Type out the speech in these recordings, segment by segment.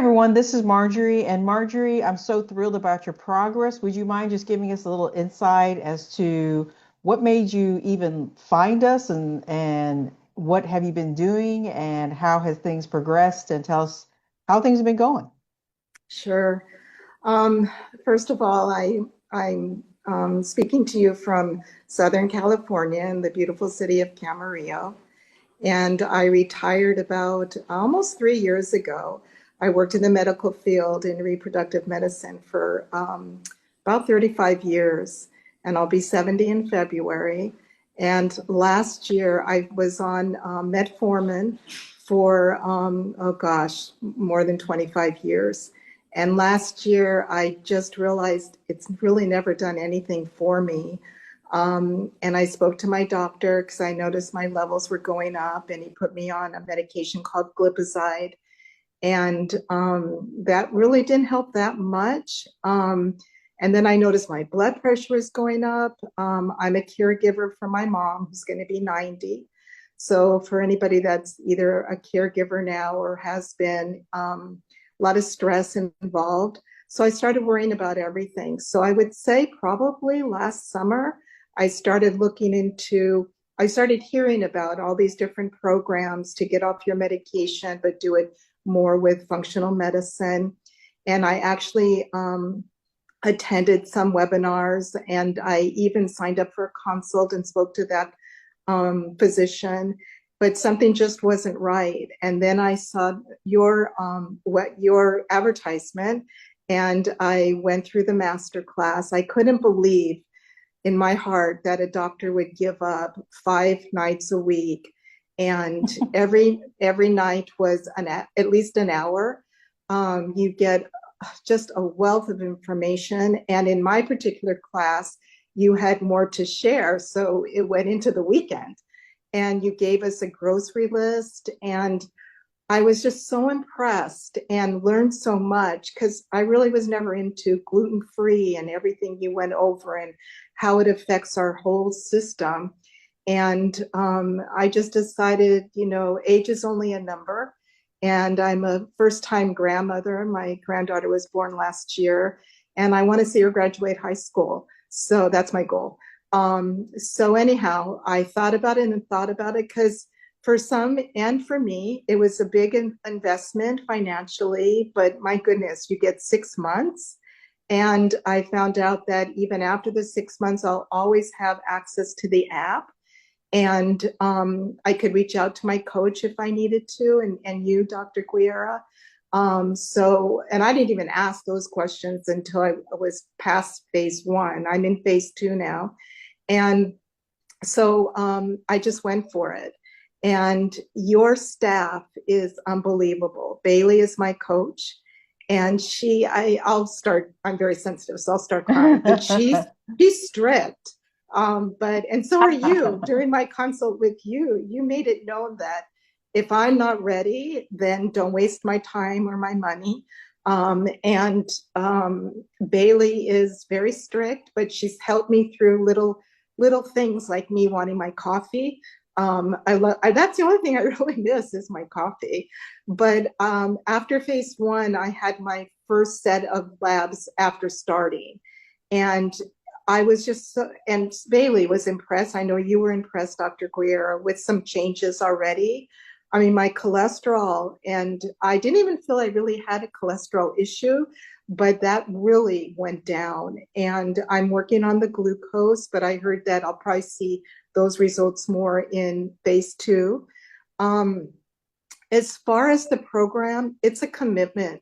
everyone, this is Marjorie. And Marjorie, I'm so thrilled about your progress. Would you mind just giving us a little insight as to what made you even find us and what have you been doing and how has things progressed and tell us how things have been going? Sure. Um, First of all, I'm speaking to you from Southern California in the beautiful city of Camarillo. And I retired about almost 3 years ago. I worked in the medical field in reproductive medicine for about 35 years, and I'll be 70 in February. And last year I was on metformin for, oh gosh, more than 25 years. And last year I just realized it's really never done anything for me. And I spoke to my doctor because I noticed my levels were going up, and he put me on a medication called glipizide. And that really didn't help that much. And then I noticed my blood pressure was going up. I'm a caregiver for my mom, who's going to be 90. So, for anybody that's either a caregiver now or has been, a lot of stress involved. So, I started worrying about everything. So, I would say probably last summer, I started looking into, I started hearing about all these different programs to get off your medication, but do it more with functional medicine. And I actually attended some webinars, and I even signed up for a consult and spoke to that physician, but something just wasn't right. And then I saw your advertisement, and I went through the master class. I couldn't believe in my heart that a doctor would give up 5 nights a week, and every night was at least an hour. You get just a wealth of information, and in my particular class you had more to share, so it went into the weekend, and you gave us a grocery list, and I was just so impressed and learned so much because I really was never into gluten free and everything you went over and how it affects our whole system. And I just decided, age is only a number. And I'm a first time grandmother. My granddaughter was born last year, and I want to see her graduate high school. So that's my goal. So, anyhow, I thought about it and thought about it because for some and for me, it was a big investment financially, but my goodness, you get 6 months. And I found out that even after the 6 months, I'll always have access to the app. And I could reach out to my coach if I needed to, and you, Dr. Guerra. And I didn't even ask those questions until I was past phase 1. I'm in phase 2 now. And so I just went for it. And your staff is unbelievable. Bailey is my coach, and I'm very sensitive, so I'll start crying. But she's strict. And so are you. During my consult with you, you made it known that if I'm not ready, then don't waste my time or my money. And Bailey is very strict, but she's helped me through little things like me wanting my coffee. That's the only thing I really miss is my coffee. But after phase 1, I had my first set of labs after starting. And I was and Bailey was impressed. I know you were impressed, Dr. Guerra, with some changes already. I mean, my cholesterol, and I didn't even feel I really had a cholesterol issue, but that really went down. And I'm working on the glucose, but I heard that I'll probably see those results more in phase 2. As far as the program, it's a commitment.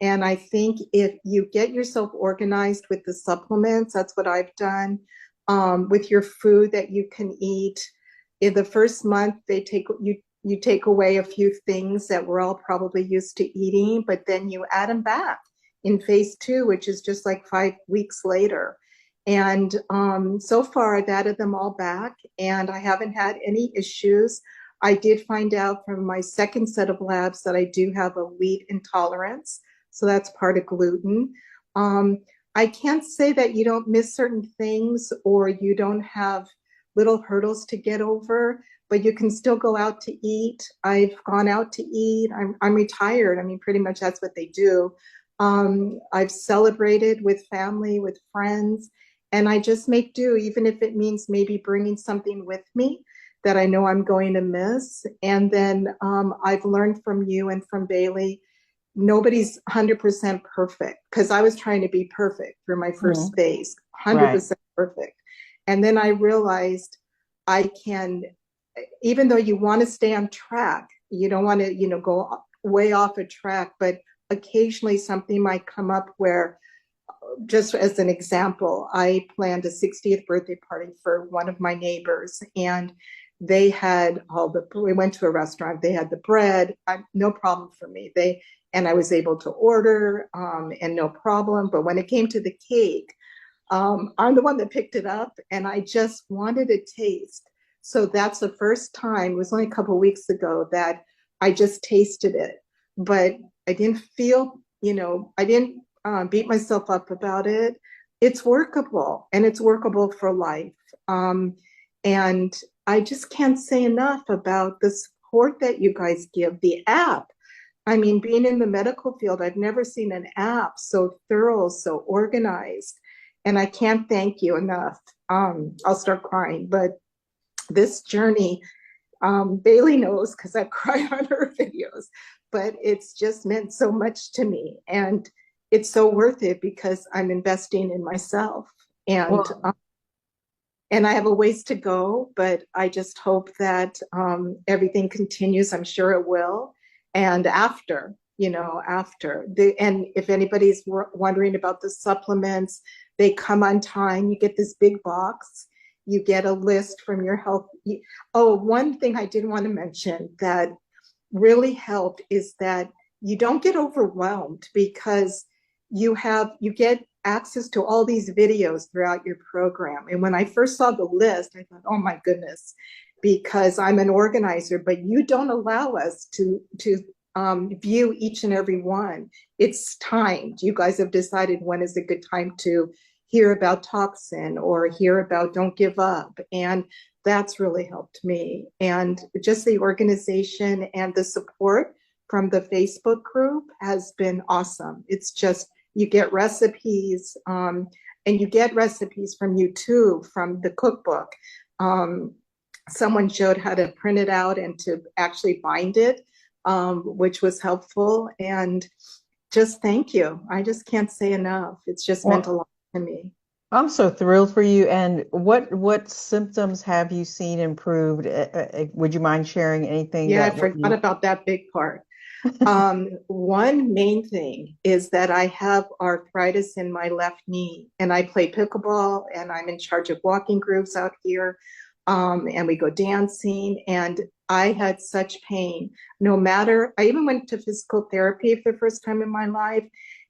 And I think if you get yourself organized with the supplements, that's what I've done, with your food that you can eat. In the first month, you take away a few things that we're all probably used to eating, but then you add them back in phase 2, which is just like 5 weeks later. And so far, I've added them all back, and I haven't had any issues. I did find out from my second set of labs that I do have a wheat intolerance, so that's part of gluten. I can't say that you don't miss certain things or you don't have little hurdles to get over, but you can still go out to eat. I've gone out to eat. I'm retired. I mean, pretty much that's what they do. I've celebrated with family, with friends, and I just make do, even if it means maybe bringing something with me that I know I'm going to miss. And then I've learned from you and from Bailey, nobody's 100% perfect, because I was trying to be perfect for my first Mhm. phase, Right. 100% perfect. And then I realized I can, even though you want to stay on track, you don't want to, go way off a track, but occasionally something might come up where, just as an example, I planned a 60th birthday party for one of my neighbors, and they had we went to a restaurant, they had the bread, no problem for me. And I was able to order, and no problem. But when it came to the cake, I'm the one that picked it up, and I just wanted a taste. So that's the first time, it was only a couple of weeks ago, that I just tasted it. But I didn't feel, I didn't beat myself up about it. It's workable, and it's workable for life. Um, and I just can't say enough about the support that you guys give, the app. I mean, being in the medical field, I've never seen an app so thorough, so organized. And I can't thank you enough. I'll start crying, but this journey, Bailey knows because I've cried on her videos, but it's just meant so much to me. And it's so worth it because I'm investing in myself. And Well, and I have a ways to go, but I just hope that everything continues. I'm sure it will. And and if anybody's wondering about the supplements, they come on time. You get this big box. You get a list from your health. Oh, one thing I did want to mention that really helped is that you don't get overwhelmed, because you get access to all these videos throughout your program. And when I first saw the list, I thought, oh my goodness, because I'm an organizer, but you don't allow us to view each and every one. It's timed. You guys have decided when is a good time to hear about toxin or hear about don't give up. And that's really helped me. And just the organization and the support from the Facebook group has been awesome. It's just, you get recipes, and you get recipes from YouTube, from the cookbook. Um, Someone showed how to print it out and to actually bind it, which was helpful. And just thank you. I just can't say enough. It's just meant a well, lot to me. I'm so thrilled for you. And what symptoms have you seen improved? Would you mind sharing anything Yeah, I that what forgot you? about that big part. One main thing is that I have arthritis in my left knee, and I play pickleball, and I'm in charge of walking groups out here, and we go dancing. And I had such pain. No matter, I even went to physical therapy for the first time in my life,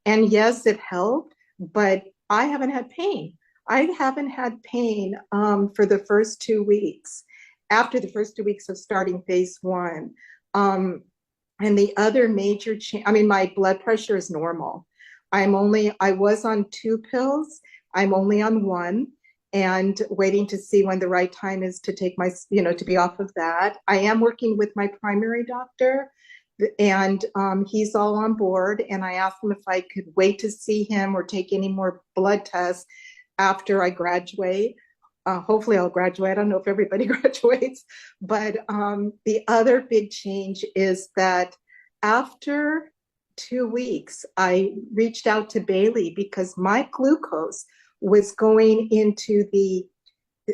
and yes, it helped, but I haven't had pain. I haven't had pain for the first 2 weeks, after the first 2 weeks of starting phase one. Um, and the other major change, I mean, my blood pressure is normal. I was on 2 pills. I'm only on one, and waiting to see when the right time is to take to be off of that. I am working with my primary doctor, and he's all on board. And I asked him if I could wait to see him or take any more blood tests after I graduate. Hopefully I'll graduate. I don't know if everybody graduates, but the other big change is that after 2 weeks, I reached out to Bailey because my glucose was going into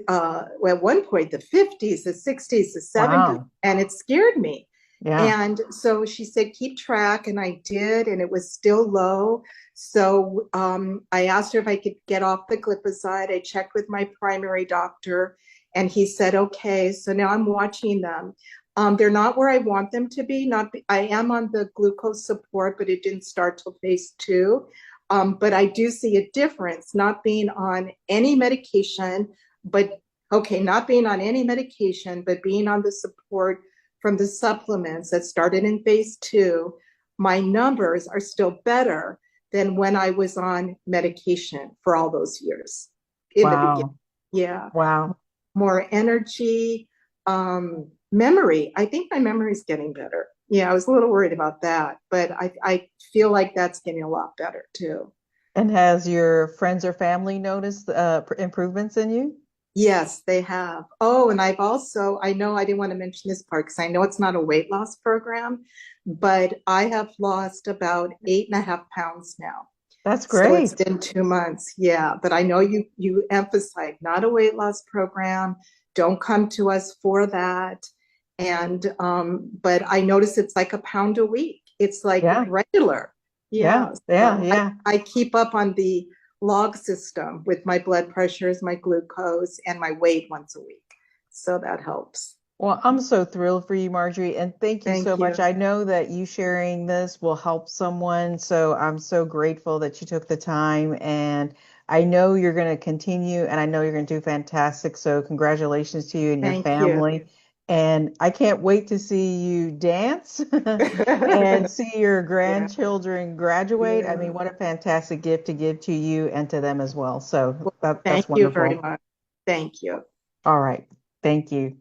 at one point, the 50s, the 60s, the 70s, Wow. and it scared me. Yeah. And so she said, keep track. And I did, and it was still low. So I asked her if I could get off the glipizide. I checked with my primary doctor, and he said, okay. So now I'm watching them. They're not where I want them to be. I am on the glucose support, but it didn't start till phase two. But I do see a difference not being on any medication, but okay, not being on any medication, but being on the support from the supplements that started in phase two. My numbers are still better than when I was on medication for all those years in the beginning. Wow. Yeah. Wow. more energy, memory. I think my memory is getting better. Yeah, I was a little worried about that, but I feel like that's getting a lot better too. And has your friends or family noticed improvements in you? Yes, they have. Oh, and I know I didn't want to mention this part because I know it's not a weight loss program, but I have lost about 8.5 pounds now. That's So it's great. been 2 months. Yeah. But I know you emphasize not a weight loss program. Don't come to us for that. And but I notice it's like a pound a week. It's like Yeah, regular. yeah, Yeah. yeah, So yeah. I keep up on the log system with my blood pressures, my glucose, and my weight once a week. So that helps. Well, I'm so thrilled for you, Marjorie, and thank you so Thank much. you. I know that you sharing this will help someone, so I'm so grateful that you took the time, and I know you're going to continue, and I know you're going to do fantastic. So congratulations to you and your Thank you. family. And I can't wait to see you dance and see your Yeah. grandchildren graduate. I Yeah. mean, what a fantastic gift to give to you and to them as well. So Well, that's thank you very wonderful. much. Thank you. All right. Thank you.